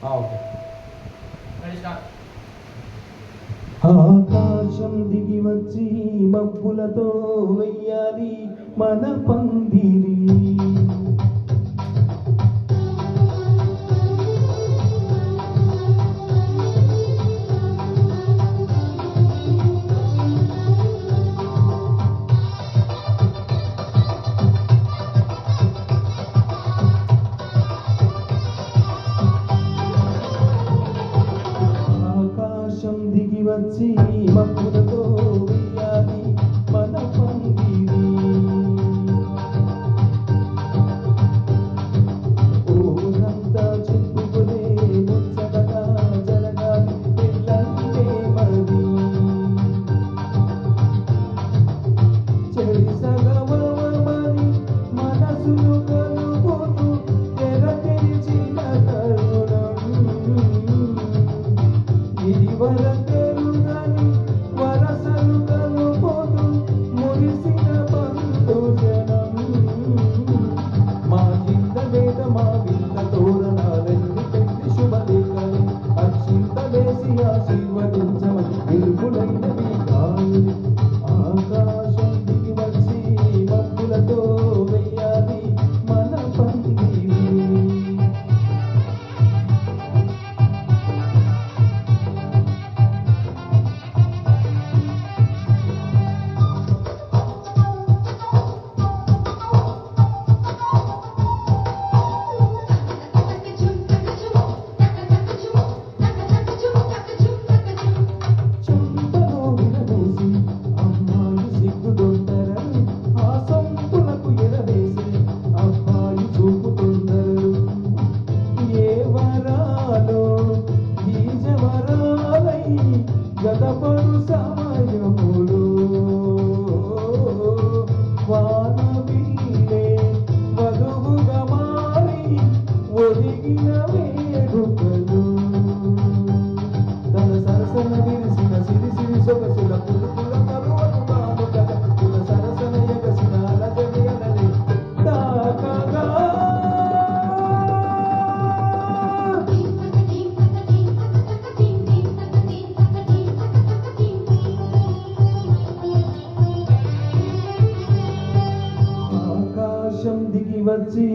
Okay. ఆకాశం దిగి వచ్చి మబ్బులతో వెయ్యాలి మన పందిరి. దిగి వచ్చి మబ్బులతో వెయ్యాలి మన పందిరి. ఊరంతా చెప్పుకునే ముచ్చటగా జరగాలి పెళ్ళంటే మరి. చెడి సగమని మనసులు కలుపుతూ తెర తెరిచిన తరుణం ఇది వరకెరుగని వరసలు కలుపుతూ మురిసిన బంధు జనం. మా చింత వేద మా విల్ల తోరణాలెన్ని పెళ్లి శుభలేఖలు అక్షింత వేసి ఆశీర్వదించమని వెలుగులైనవి కాదు. ఆకాశం దిగి వచ్చి మబ్బులతో వెయ్యాలి మన పందిరి. గతపడు సమయములు వానవిల్లే వధువుగా మారి ఒదిగిన వేడుకలు. తన సరసన విరిసిన సిరి సిరి సొగసుల పులుపుల కలువను కానుకల కుల సరసన ఎగసిన అలజడి అలలే తాకగా. ఆకాశం దిగి వచ్చి